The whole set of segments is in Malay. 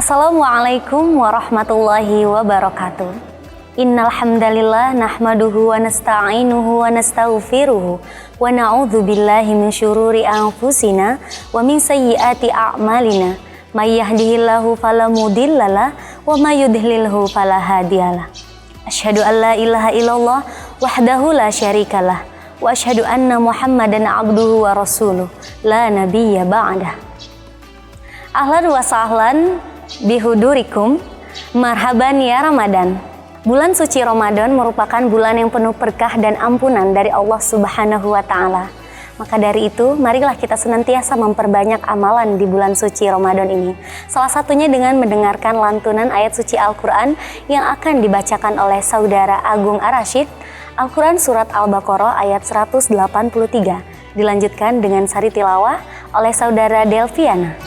Assalamualaikum warahmatullahi wabarakatuh. Innal hamdalillah nahmaduhu wa nasta'inuhu wa nastaghfiruhu wa na'udzu billahi min syururi anfusina wa min sayyiati a'malina. May yahdihillahu fala mudhillalah wa may yudhlilhu fala hadiyalah. Asyhadu an la ilaha illallah wahdahu la syarikalah wa asyhadu anna Muhammadan abduhu wa rasuluh la nabiyya ba'dah. Ahlan wa sahlan bihudurikum, marhaban ya Ramadan. Bulan suci Ramadan merupakan bulan yang penuh berkah dan ampunan dari Allah Subhanahu wa Ta'ala. Maka dari itu, marilah kita senantiasa memperbanyak amalan di bulan suci Ramadan ini. Salah satunya dengan mendengarkan lantunan ayat suci Al-Quran yang akan dibacakan oleh Saudara Agung Ar-Rasyid, Al-Quran Surat Al-Baqarah ayat 183. Dilanjutkan dengan sari tilawah oleh Saudara Delviana.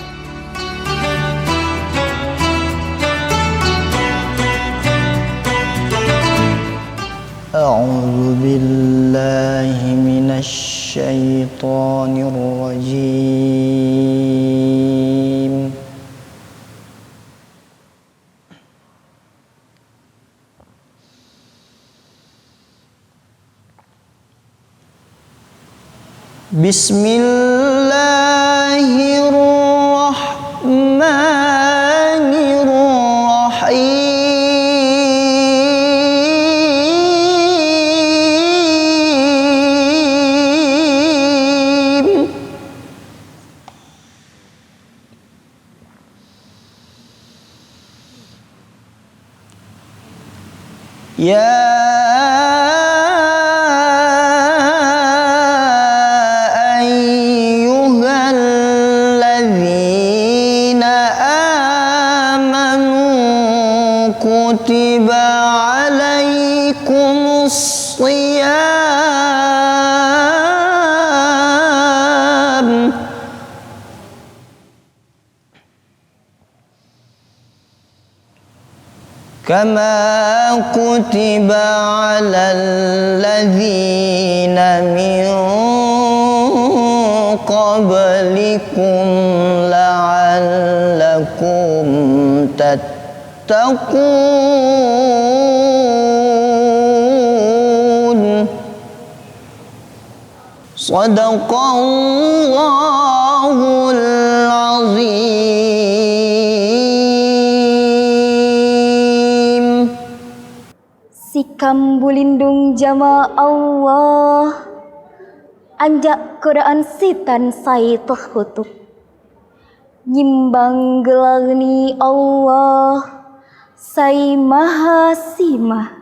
أعوذ بالله من الشيطان الرجيم بسم الله الرحمن الرحيم يا أيها الذين آمنوا كتب عليكم الصيام كما كتب على الذين من قبلكم لعلكم تتقون صدق الله العظيم. Sikam bulindung jama Allah, anjak Quran sitan sai terhutuk. Nyimbang gelagni Allah, sai maha simah,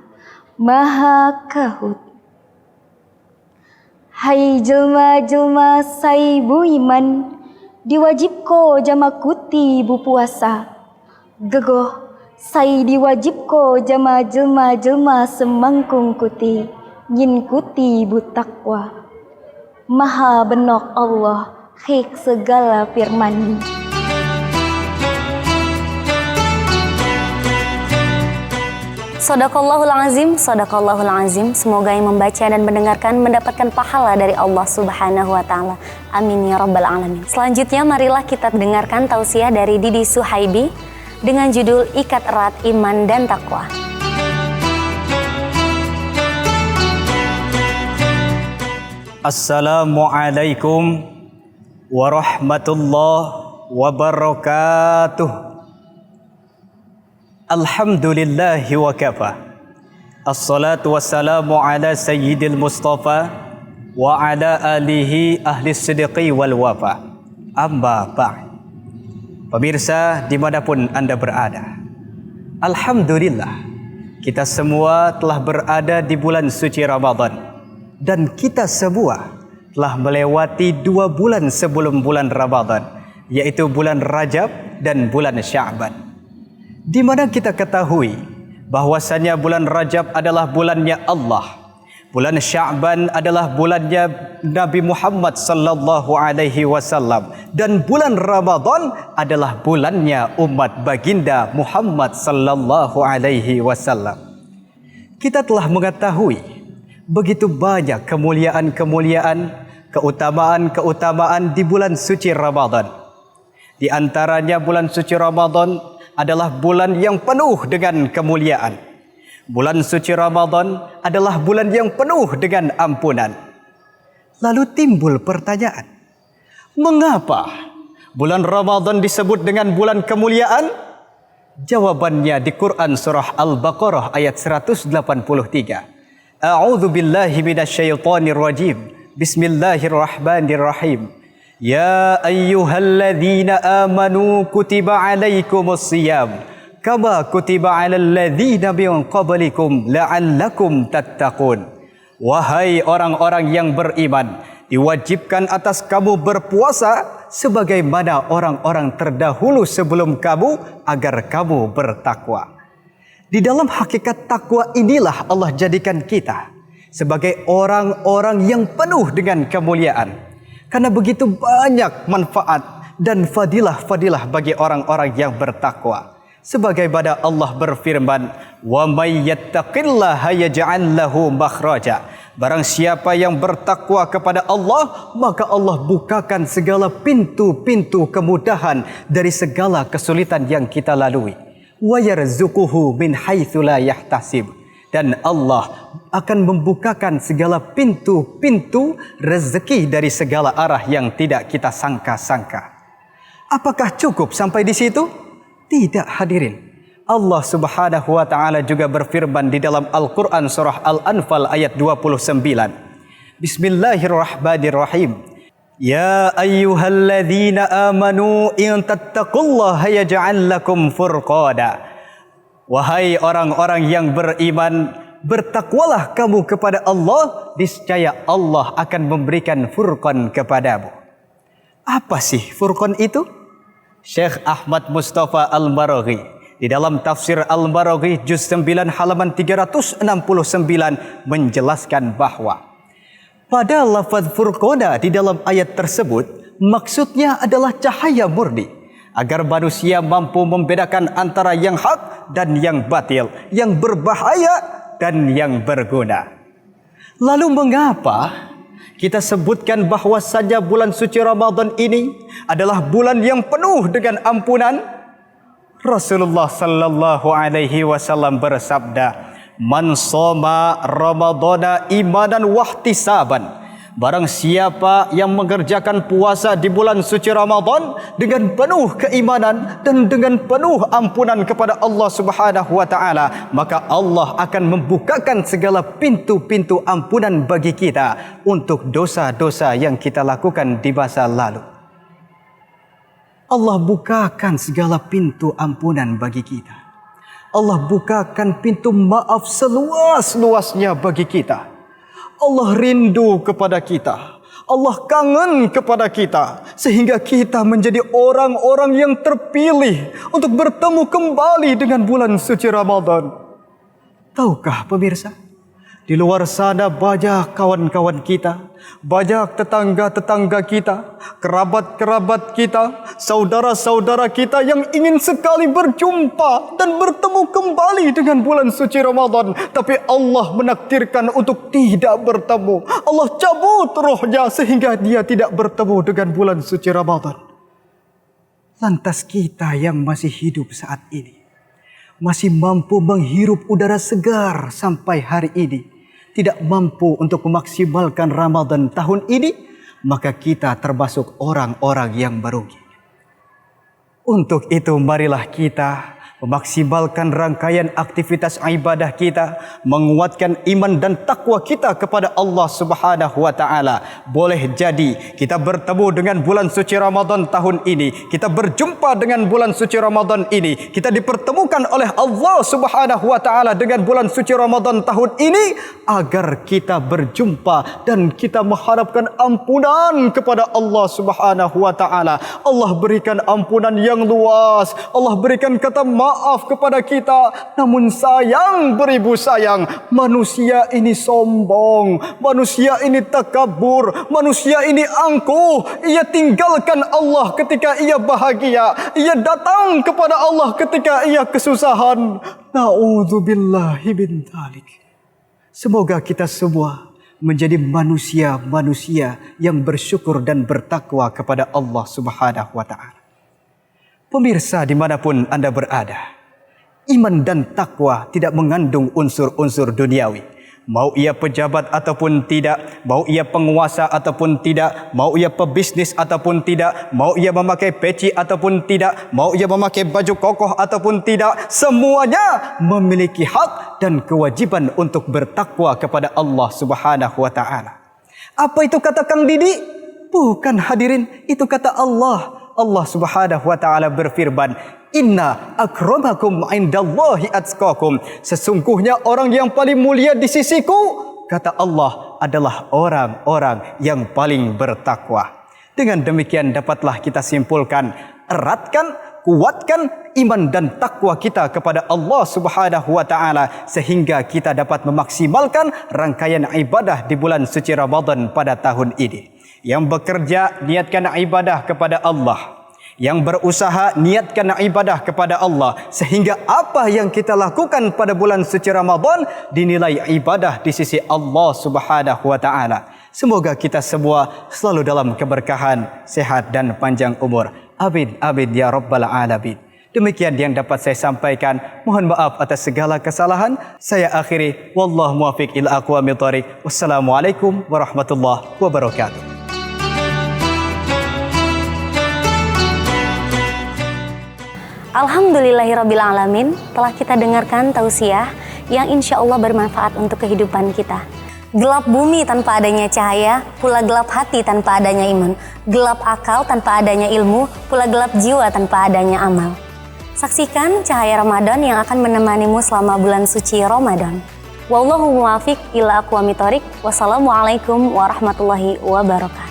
maha kahut. Hai jelma-jelma sai buiman, diwajibko jama kuti bupuasa. Gegoh sai diwajibko jama jelma-jelma semangkung kuti, nyin kuti butakwa. Maha benok Allah, hik segala firman. Sadaqallahul azim, sadaqallahul azim. Semoga yang membaca dan mendengarkan mendapatkan pahala dari Allah Subhanahu wa Ta'ala. Amin ya rabbal alamin. Selanjutnya marilah kita dengarkan tausiah dari Didi Suhaibi dengan judul Ikat Erat Iman dan Takwa. Assalamualaikum warahmatullahi wabarakatuh. Alhamdulillahi wa kafa. Assalatu wassalamu ala sayyidil mustafa wa ala alihi ahli sidqi wal wafa. Amma ba'd. Pemirsa dimanapun Anda berada, alhamdulillah kita semua telah berada di bulan suci Ramadan, dan kita semua telah melewati 2 bulan sebelum bulan Ramadan, yaitu bulan Rajab dan bulan Sya'ban, di mana kita ketahui bahwasannya bulan Rajab adalah bulannya Allah, bulan Sya'ban adalah bulannya Nabi Muhammad sallallahu alaihi wasallam, dan bulan Ramadan adalah bulannya umat baginda Muhammad sallallahu alaihi wasallam. Kita telah mengetahui begitu banyak kemuliaan-kemuliaan, keutamaan-keutamaan di bulan suci Ramadan. Di antaranya bulan suci Ramadan adalah bulan yang penuh dengan kemuliaan. Bulan suci Ramadan adalah bulan yang penuh dengan ampunan. Lalu timbul pertanyaan, mengapa bulan Ramadan disebut dengan bulan kemuliaan? Jawabannya di Quran surah Al-Baqarah ayat 183. A'udzu billahi minasyaitonir rajim. Bismillahirrahmanirrahim. Ya ayyuhalladzina amanu kutiba alaikumus siyam kama kutiba alal ladzina min qablikum la'allakum tattaqun. Wahai orang-orang yang beriman, diwajibkan atas kamu berpuasa sebagaimana orang-orang terdahulu sebelum kamu agar kamu bertakwa. Di dalam hakikat takwa inilah Allah jadikan kita sebagai orang-orang yang penuh dengan kemuliaan. Karena begitu banyak manfaat dan fadilah-fadilah bagi orang-orang yang bertakwa. Sebagaimana Allah berfirman, "Wa may yattaqillaha yaj'al lahu makhraja." Barang siapa yang bertakwa kepada Allah, maka Allah bukakan segala pintu-pintu kemudahan dari segala kesulitan yang kita lalui. Wa yarzuquhu min haitsu la yahtasib. Dan Allah akan membukakan segala pintu-pintu rezeki dari segala arah yang tidak kita sangka-sangka. Apakah cukup sampai di situ? Tidak, hadirin. Allah Subhanahu wa taala juga berfirman di dalam Al-Qur'an surah Al-Anfal ayat 29. Bismillahirrahmanirrahim. Ya ayyuhalladzina amanu in tattaqullaha yaj'al lakum furqana. Wahai orang-orang yang beriman, bertakwalah kamu kepada Allah, niscaya Allah akan memberikan furqan kepadamu. Apa sih furqan itu? Syekh Ahmad Mustafa Al-Maraghi di dalam tafsir Al-Maraghi juz 9 halaman 369 menjelaskan bahwa pada lafaz furqana di dalam ayat tersebut maksudnya adalah cahaya murni, agar manusia mampu membedakan antara yang hak dan yang batil, yang berbahaya dan yang berguna. Lalu mengapa kita sebutkan bahwasanya bulan suci Ramadan ini adalah bulan yang penuh dengan ampunan? Rasulullah sallallahu alaihi wasallam bersabda, "Man shoma Ramadana imanan wahtisaban." Barang siapa yang mengerjakan puasa di bulan suci Ramadan dengan penuh keimanan dan dengan penuh ampunan kepada Allah Subhanahu wa taala, maka Allah akan membukakan segala pintu-pintu ampunan bagi kita untuk dosa-dosa yang kita lakukan di masa lalu. Allah bukakan segala pintu ampunan bagi kita. Allah bukakan pintu maaf seluas-luasnya bagi kita. Allah rindu kepada kita. Allah kangen kepada kita. Sehingga kita menjadi orang-orang yang terpilih untuk bertemu kembali dengan bulan suci Ramadan. Tahukah pemirsa? Di luar sana banyak kawan-kawan kita, banyak tetangga-tetangga kita, kerabat-kerabat kita, saudara-saudara kita yang ingin sekali berjumpa dan bertemu kembali dengan bulan suci Ramadan. Tapi Allah menakdirkan untuk tidak bertemu. Allah cabut rohnya sehingga dia tidak bertemu dengan bulan suci Ramadan. Lantas kita yang masih hidup saat ini, masih mampu menghirup udara segar sampai hari ini, tidak mampu untuk memaksimalkan Ramadan tahun ini, maka kita termasuk orang-orang yang merugi. Untuk itu marilah kita memaksimalkan rangkaian aktivitas ibadah kita, menguatkan iman dan takwa kita kepada Allah Subhanahu wa taala. Boleh jadi kita bertemu dengan bulan suci Ramadan tahun ini, kita berjumpa dengan bulan suci Ramadan ini, kita dipertemukan oleh Allah Subhanahu wa taala dengan bulan suci Ramadan tahun ini agar kita berjumpa dan kita mengharapkan ampunan kepada Allah Subhanahu wa taala. Allah berikan ampunan yang luas, Allah berikan kata maaf kepada kita. Namun sayang beribu sayang, manusia ini sombong, manusia ini takabur, manusia ini angkuh. Ia tinggalkan Allah ketika ia bahagia, ia datang kepada Allah ketika ia kesusahan. Na'udzubillahi min dzalik. Semoga kita semua menjadi manusia-manusia yang bersyukur dan bertakwa kepada Allah Subhanahu wa taala. Pemirsa dimanapun Anda berada, iman dan takwa tidak mengandung unsur-unsur duniawi. Mau ia pejabat ataupun tidak, mau ia penguasa ataupun tidak, mau ia pebisnis ataupun tidak, mau ia memakai peci ataupun tidak, mau ia memakai baju kokoh ataupun tidak, semuanya memiliki hak dan kewajiban untuk bertakwa kepada Allah Subhanahu wa taala. Apa itu kata Kang Didi? Bukan hadirin, itu kata Allah. Allah Subhanahu wa taala berfirman, "Inna akramakum indallahi atqakum." Sesungguhnya orang yang paling mulia di sisiku, kata Allah, adalah orang-orang yang paling bertakwa. Dengan demikian dapatlah kita simpulkan, eratkan, kuatkan iman dan takwa kita kepada Allah Subhanahu wa taala sehingga kita dapat memaksimalkan rangkaian ibadah di bulan suci Ramadan pada tahun ini. Yang bekerja, niatkan ibadah kepada Allah. Yang berusaha, niatkan ibadah kepada Allah. Sehingga apa yang kita lakukan pada bulan suci Ramadan dinilai ibadah di sisi Allah Subhanahu wa taala. Semoga kita semua selalu dalam keberkahan, sehat dan panjang umur. Amin, amin ya rabbal alamin. Demikian yang dapat saya sampaikan. Mohon maaf atas segala kesalahan. Saya akhiri. Wallahu muwaffiq ila aqwamit thoriq. Wassalamualaikum warahmatullahi wabarakatuh. Alhamdulillahirrabbilalamin, telah kita dengarkan tausiah yang insya Allah bermanfaat untuk kehidupan kita. Gelap bumi tanpa adanya cahaya, pula gelap hati tanpa adanya iman. Gelap akal tanpa adanya ilmu, pula gelap jiwa tanpa adanya amal. Saksikan cahaya Ramadan yang akan menemanimu selama bulan suci Ramadan. Wallahu muwaffiq ila aqwamit thoriq. Wassalamualaikum warahmatullahi wabarakatuh.